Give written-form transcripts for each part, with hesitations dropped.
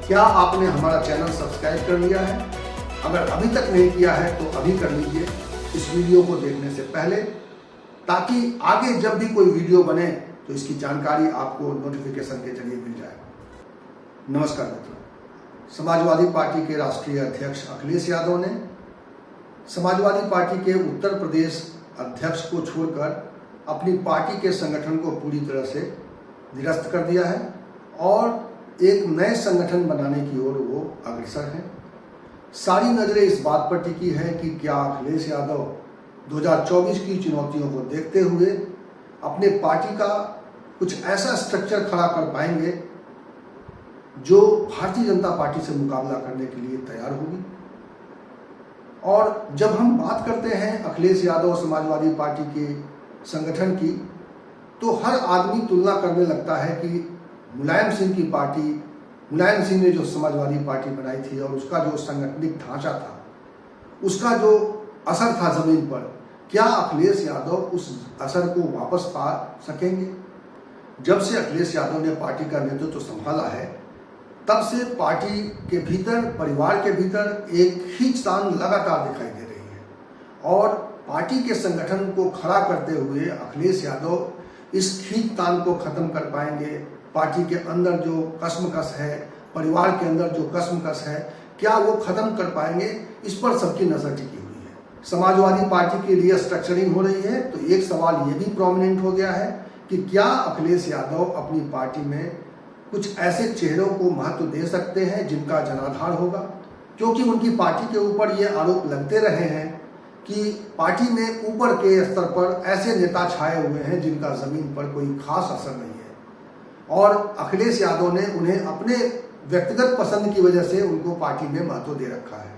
क्या आपने हमारा चैनल सब्सक्राइब कर लिया है? अगर अभी तक नहीं किया है तो अभी कर लीजिए इस वीडियो को देखने से पहले, ताकि आगे जब भी कोई वीडियो बने तो इसकी जानकारी आपको नोटिफिकेशन के जरिए मिल जाए। नमस्कार मित्रों, समाजवादी पार्टी के राष्ट्रीय अध्यक्ष अखिलेश यादव ने समाजवादी पार्टी के उत्तर प्रदेश अध्यक्ष को छोड़कर अपनी पार्टी के संगठन को पूरी तरह से निरस्त कर दिया है और एक नए संगठन बनाने की ओर वो अग्रसर हैं। सारी नजरें इस बात पर टिकी हैं कि क्या अखिलेश यादव 2024 की चुनौतियों को देखते हुए अपने पार्टी का कुछ ऐसा स्ट्रक्चर खड़ा कर पाएंगे जो भारतीय जनता पार्टी से मुकाबला करने के लिए तैयार होगी। और जब हम बात करते हैं अखिलेश यादव समाजवादी पार्टी के संगठन की, तो हर आदमी तुलना करने लगता है कि मुलायम सिंह की पार्टी, मुलायम सिंह ने जो समाजवादी पार्टी बनाई थी और उसका जो संगठनिक ढांचा था, उसका जो असर था जमीन पर, क्या अखिलेश यादव उस असर को वापस पा सकेंगे? जब से अखिलेश यादव ने पार्टी का नेतृत्व संभाला है, तब से पार्टी के भीतर, परिवार के भीतर एक खींचतान लगातार दिखाई दे रही है और पार्टी के संगठन को खड़ा करते हुए अखिलेश यादव इस खींचतान को खत्म कर पाएंगे। पार्टी के अंदर जो कश्मकश है, परिवार के अंदर जो कश्मकश है, क्या वो खत्म कर पाएंगे? इस पर सबकी नजर टिकी हुई है। समाजवादी पार्टी के लिए स्ट्रक्चरिंग हो रही है, तो एक सवाल ये भी प्रोमिनेंट हो गया है कि क्या अखिलेश यादव अपनी पार्टी में कुछ ऐसे चेहरों को महत्व दे सकते हैं जिनका जनाधार होगा? क्योंकि उनकी पार्टी के ऊपर ये आरोप लगते रहे हैं कि पार्टी में ऊपर के स्तर पर ऐसे नेता छाए हुए हैं जिनका जमीन पर कोई खास असर नहीं है और अखिलेश यादव ने उन्हें अपने व्यक्तिगत पसंद की वजह से उनको पार्टी में महत्व दे रखा है।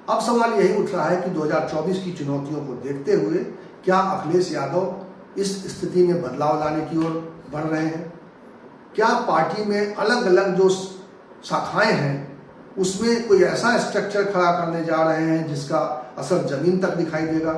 अब सवाल यही उठ रहा है कि 2024 की चुनौतियों को देखते हुए क्या अखिलेश यादव इस स्थिति में बदलाव लाने की ओर बढ़ रहे हैं? क्या पार्टी में अलग अलग जो शाखाएं हैं उसमें कोई ऐसा स्ट्रक्चर खड़ा करने जा रहे हैं जिसका असर जमीन तक दिखाई देगा?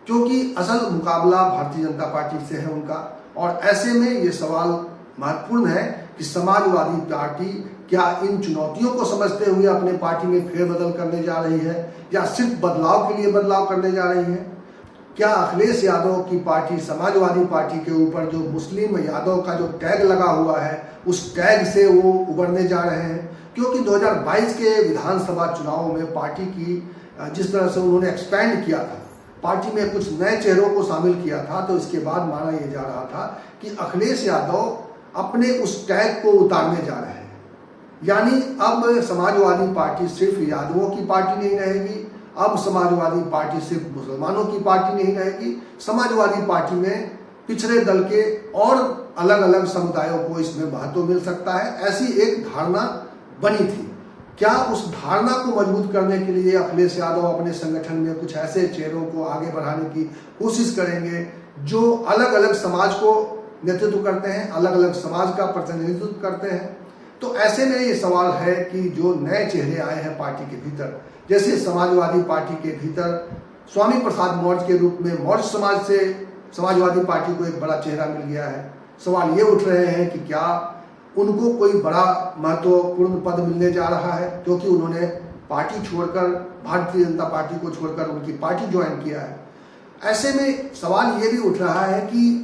क्योंकि असल मुकाबला भारतीय जनता पार्टी से है उनका, और ऐसे में ये सवाल महत्वपूर्ण है कि समाजवादी पार्टी क्या इन चुनौतियों को समझते हुए अपने पार्टी में फेरबदल करने जा रही है या सिर्फ बदलाव के लिए बदलाव करने जा रही है? क्या अखिलेश यादव की पार्टी समाजवादी पार्टी के ऊपर जो मुस्लिम यादव का जो टैग लगा हुआ है, उस टैग से वो उबरने जा रहे हैं? क्योंकि 2022 के विधानसभा चुनाव में पार्टी की जिस तरह से उन्होंने एक्सपैंड किया था, पार्टी में कुछ नए चेहरों को शामिल किया था, तो इसके बाद माना यह जा रहा था कि अखिलेश यादव अपने उस टैग को उतारने जा रहे हैं। यानी अब समाजवादी पार्टी सिर्फ यादवों की पार्टी नहीं रहेगी, अब समाजवादी पार्टी सिर्फ मुसलमानों की पार्टी नहीं रहेगी, समाजवादी पार्टी में पिछड़े दल के और अलग अलग समुदायों को इसमें महत्व मिल सकता है, ऐसी एक धारणा बनी थी। क्या उस धारणा को मजबूत करने के लिए अखिलेश यादव अपने संगठन में कुछ ऐसे चेहरों को आगे बढ़ाने की कोशिश करेंगे जो अलग अलग समाज को नेतृत्व करते हैं, अलग अलग समाज का प्रतिनिधित्व करते हैं? तो ऐसे में ये सवाल है कि जो नए चेहरे आए हैं पार्टी के भीतर, जैसे समाजवादी पार्टी के भीतर स्वामी प्रसाद मौर्य के रूप में मौर्य समाज से समाजवादी पार्टी को एक बड़ा चेहरा मिल गया है। सवाल ये उठ रहे हैं कि क्या उनको कोई बड़ा महत्वपूर्ण पद मिलने जा रहा है, क्योंकि उन्होंने पार्टी छोड़कर, भारतीय जनता पार्टी को छोड़कर उनकी पार्टी ज्वाइन किया है। ऐसे में सवाल ये भी उठ रहा है कि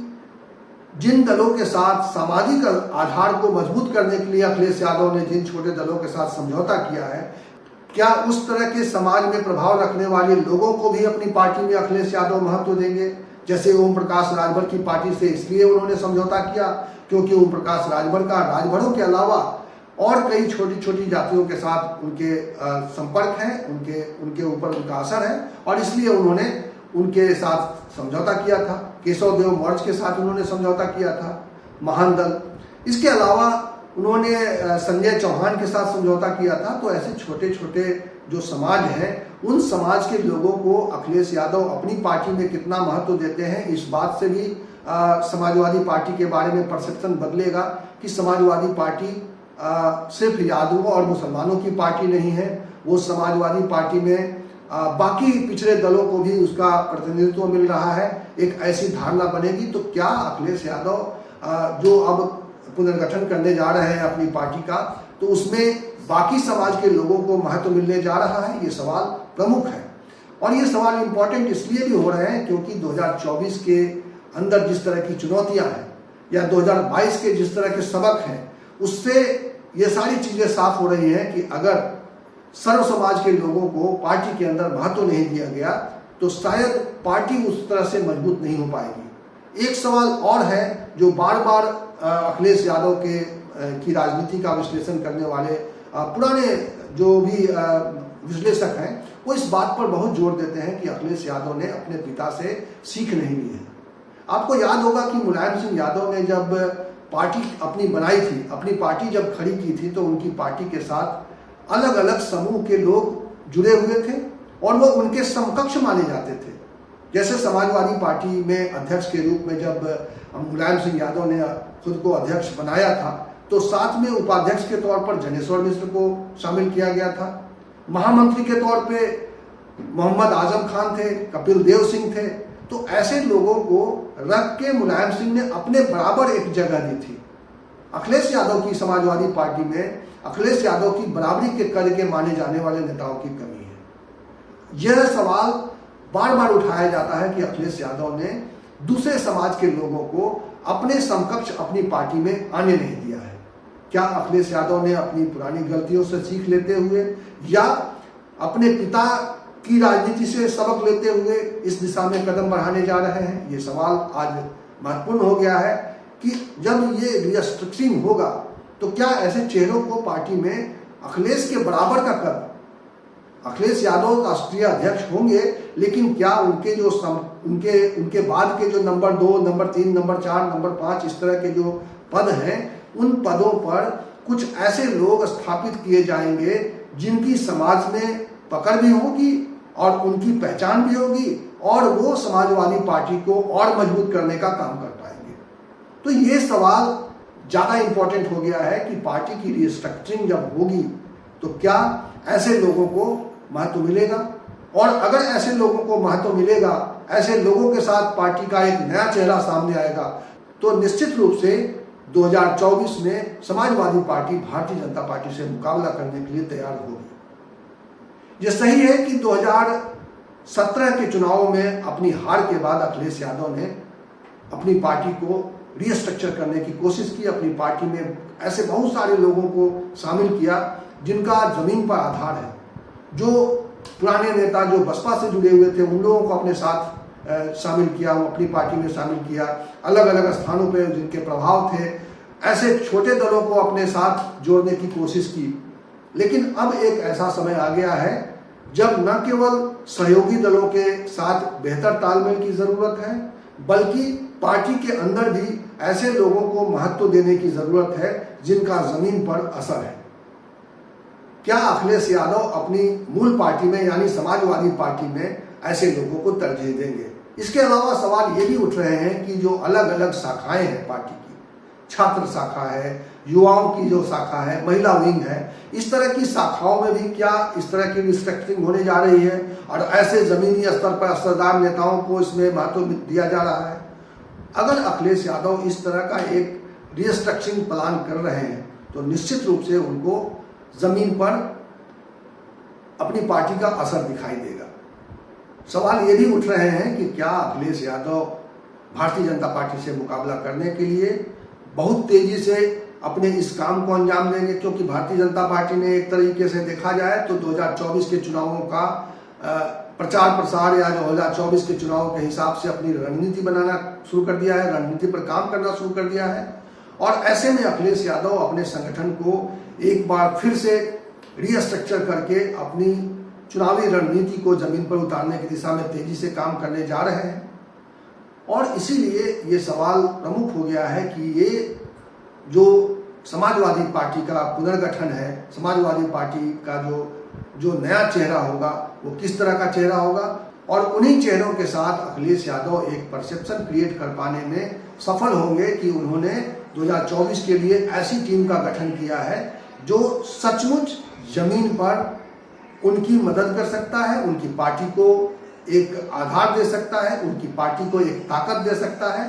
जिन दलों के साथ सामाजिक आधार को मजबूत करने के लिए अखिलेश यादव ने जिन छोटे दलों के साथ समझौता किया है, क्या उस तरह के समाज में प्रभाव रखने वाले लोगों को भी अपनी पार्टी में अखिलेश यादव महत्व देंगे? जैसे ओम प्रकाश राजभर की पार्टी से इसलिए उन्होंने समझौता किया क्योंकि ओम प्रकाश राजभर का राजभरों के अलावा और कई छोटी छोटी जातियों के साथ उनके संपर्क है, उनके ऊपर उनका असर है, और इसलिए उन्होंने उनके साथ समझौता किया था। केशव देव मौर्य के साथ उन्होंने समझौता किया था, महान दल। इसके अलावा उन्होंने संजय चौहान के साथ समझौता किया था। तो ऐसे छोटे छोटे जो समाज हैं, उन समाज के लोगों को अखिलेश यादव अपनी पार्टी में कितना महत्व देते हैं, इस बात से भी समाजवादी पार्टी के बारे में परसेप्शन बदलेगा कि समाजवादी पार्टी सिर्फ यादवों और मुसलमानों की पार्टी नहीं है, वो समाजवादी पार्टी में बाकी पिछड़े दलों को भी उसका प्रतिनिधित्व मिल रहा है। एक ऐसी धारणा बनेगी तो क्या अखिलेश यादव जो अब पुनर्गठन करने जा रहे हैं अपनी पार्टी का, तो उसमें बाकी समाज के लोगों को महत्व मिलने जा रहा है, ये सवाल प्रमुख है। और ये सवाल इम्पोर्टेंट इसलिए भी हो रहे हैं क्योंकि 2024 के अंदर जिस तरह की चुनौतियां हैं या 2022 के जिस तरह के सबक हैं, उससे ये सारी चीजें साफ हो रही हैं कि अगर सर्व समाज के लोगों को पार्टी के अंदर महत्व नहीं दिया गया तो शायद पार्टी उस तरह से मजबूत नहीं हो पाएगी। एक सवाल और है जो बार बार अखिलेश यादव की राजनीति का विश्लेषण करने वाले पुराने जो भी विश्लेषक हैं, वो इस बात पर बहुत जोर देते हैं कि अखिलेश यादव ने अपने पिता से सीख नहीं ली है। आपको याद होगा कि मुलायम सिंह यादव ने जब पार्टी अपनी बनाई थी, अपनी पार्टी जब खड़ी की थी, तो उनकी पार्टी के साथ अलग अलग समूह के लोग जुड़े हुए थे और वो उनके समकक्ष माने जाते थे। जैसे समाजवादी पार्टी में अध्यक्ष के रूप में जब मुलायम सिंह यादव ने खुद को अध्यक्ष बनाया था, तो साथ में उपाध्यक्ष के तौर पर जनेश्वर मिश्र को शामिल किया गया था। महामंत्री के तौर पे मोहम्मद आजम खान थे, कपिल देव सिंह थे। तो ऐसे लोगों को रख के मुलायम सिंह ने अपने बराबर एक जगह दी थी। अखिलेश यादव की समाजवादी पार्टी में अखिलेश यादव की बराबरी के कद के माने जाने वाले नेताओं की कमी है। यह सवाल बार बार उठाया जाता है कि अखिलेश यादव ने दूसरे समाज के लोगों को अपने समकक्ष अपनी पार्टी में आने नहीं दिया है। क्या अखिलेश यादव ने अपनी पुरानी गलतियों से सीख लेते हुए या अपने पिता की राजनीति से सबक लेते हुए इस दिशा में कदम बढ़ाने जा रहे हैं? ये सवाल आज महत्वपूर्ण हो गया है कि जब ये रिस्ट्रक्चरिंग होगा तो क्या ऐसे चेहरों को पार्टी में अखिलेश के बराबर का कद, अखिलेश यादव राष्ट्रीय अध्यक्ष होंगे, लेकिन क्या उनके जो उनके बाद के जो नंबर 2, नंबर 3, नंबर 4, नंबर 5 इस तरह के जो पद हैं, उन पदों पर कुछ ऐसे लोग स्थापित किए जाएंगे जिनकी समाज में पकड़ भी होगी और उनकी पहचान भी होगी और वो समाजवादी पार्टी को और मजबूत करने का काम कर पाएंगे। तो ये सवाल ज़्यादा इंपॉर्टेंट हो गया है कि पार्टी की रिस्ट्रक्चरिंग जब होगी तो क्या ऐसे लोगों को महत्व मिलेगा, और अगर ऐसे लोगों को महत्व मिलेगा, ऐसे लोगों के साथ पार्टी का एक नया चेहरा सामने आएगा, तो निश्चित रूप से 2024 में समाजवादी पार्टी भारतीय जनता पार्टी से मुकाबला करने के लिए तैयार होगी। ये सही है कि 2017 के चुनावों में अपनी हार के बाद अखिलेश यादव ने अपनी पार्टी को रीस्ट्रक्चर करने की कोशिश की। अपनी पार्टी में ऐसे बहुत सारे लोगों को शामिल किया जिनका जमीन पर आधार है। जो पुराने नेता जो बसपा से जुड़े हुए थे उन लोगों को अपने साथ शामिल किया, वो अपनी पार्टी में शामिल किया। अलग अलग स्थानों पे जिनके प्रभाव थे, ऐसे छोटे दलों को अपने साथ जोड़ने की कोशिश की। लेकिन अब एक ऐसा समय आ गया है जब न केवल सहयोगी दलों के साथ बेहतर तालमेल की जरूरत है, बल्कि पार्टी के अंदर भी ऐसे लोगों को महत्व देने की जरूरत है जिनका जमीन पर असर है। क्या अखिलेश यादव अपनी मूल पार्टी में यानी समाजवादी पार्टी में ऐसे लोगों को तरजीह देंगे? इसके अलावा सवाल ये भी उठ रहे हैं कि जो अलग अलग शाखाएं हैं पार्टी की, छात्र शाखा है, युवाओं की जो शाखा है, महिला विंग है, इस तरह की शाखाओं में भी क्या इस तरह की रिस्ट्रक्चरिंग होने जा रही है और ऐसे जमीनी स्तर पर असरदार नेताओं को इसमें महत्व दिया जा रहा है? अगर अखिलेश यादव इस तरह का एक रिस्ट्रक्चरिंग प्लान कर रहे हैं तो निश्चित रूप से उनको जमीन पर अपनी पार्टी का असर दिखाई देगा। सवाल ये भी उठ रहे हैं कि क्या अखिलेश यादव भारतीय जनता पार्टी से मुकाबला करने के लिए बहुत तेजी से अपने इस काम को अंजाम देंगे, क्योंकि भारतीय जनता पार्टी ने एक तरीके से देखा जाए तो 2024 के चुनावों का प्रचार प्रसार या 2024 के चुनावों के हिसाब से अपनी रणनीति बनाना शुरू कर दिया है, रणनीति पर काम करना शुरू कर दिया है। और ऐसे में अखिलेश यादव अपने संगठन को एक बार फिर से रीस्ट्रक्चर करके अपनी चुनावी रणनीति को जमीन पर उतारने की दिशा में तेजी से काम करने जा रहे हैं। और इसीलिए ये सवाल प्रमुख हो गया है कि ये जो समाजवादी पार्टी का पुनर्गठन है, समाजवादी पार्टी का जो नया चेहरा होगा वो किस तरह का चेहरा होगा, और उन्हीं चेहरों के साथ अखिलेश यादव एक परसेप्शन क्रिएट कर पाने में सफल होंगे कि उन्होंने 2024 के लिए ऐसी टीम का गठन किया है जो सचमुच जमीन पर उनकी मदद कर सकता है, उनकी पार्टी को एक आधार दे सकता है, उनकी पार्टी को एक ताकत दे सकता है।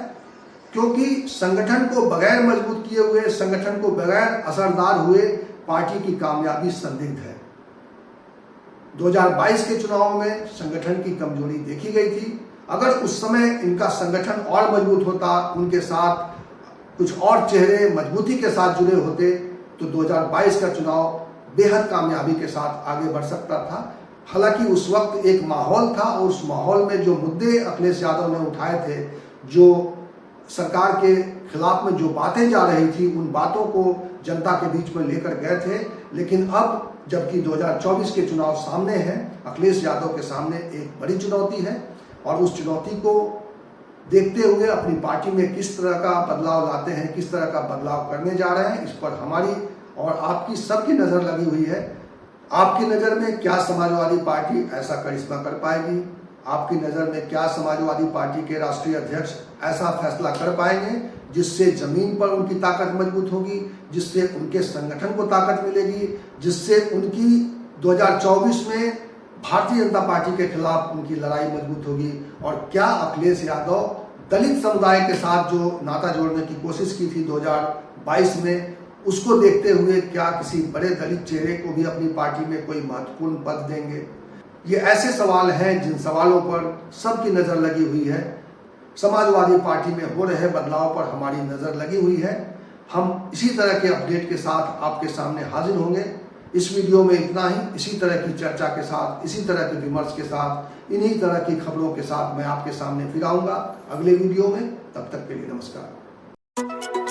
क्योंकि संगठन को बगैर मजबूत किए हुए, संगठन को बगैर असरदार हुए पार्टी की कामयाबी संदिग्ध है। 2022 के चुनाव में संगठन की कमजोरी देखी गई थी। अगर उस समय इनका संगठन और मजबूत होता, उनके साथ कुछ और चेहरे मजबूती के साथ जुड़े होते, तो 2022 का चुनाव बेहद कामयाबी के साथ आगे बढ़ सकता था। हालांकि उस वक्त एक माहौल था और उस माहौल में जो मुद्दे अखिलेश यादव ने उठाए थे, जो सरकार के खिलाफ में जो बातें जा रही थी, उन बातों को जनता के बीच में लेकर गए थे। लेकिन अब जबकि 2024 के चुनाव सामने हैं, अखिलेश यादव के सामने एक बड़ी चुनौती है और उस चुनौती को देखते हुए अपनी पार्टी में किस तरह का बदलाव लाते हैं, किस तरह का बदलाव करने जा रहे हैं, इस पर हमारी और आपकी सबकी नज़र लगी हुई है। आपकी नज़र में क्या समाजवादी पार्टी ऐसा करिश्मा कर पाएगी? आपकी नज़र में क्या समाजवादी पार्टी के राष्ट्रीय अध्यक्ष ऐसा फैसला कर पाएंगे जिससे जमीन पर उनकी ताकत मजबूत होगी, जिससे उनके संगठन को ताकत मिलेगी, जिससे उनकी 2024 में भारतीय जनता पार्टी के खिलाफ उनकी लड़ाई मजबूत होगी? और क्या अखिलेश यादव दलित समुदाय के साथ जो नाता जोड़ने की कोशिश की थी 2022 में, उसको देखते हुए क्या किसी बड़े दलित चेहरे को भी अपनी पार्टी में कोई महत्वपूर्ण पद देंगे? ये ऐसे सवाल हैं जिन सवालों पर सबकी नज़र लगी हुई है। समाजवादी पार्टी में हो रहे बदलाव पर हमारी नज़र लगी हुई है। हम इसी तरह के अपडेट के साथ आपके सामने हाजिर होंगे। इस वीडियो में इतना ही। इसी तरह की चर्चा के साथ, इसी तरह के विमर्श के साथ, इन्हीं तरह की खबरों के साथ मैं आपके सामने फिर आऊँगा अगले वीडियो में। तब तक के लिए नमस्कार।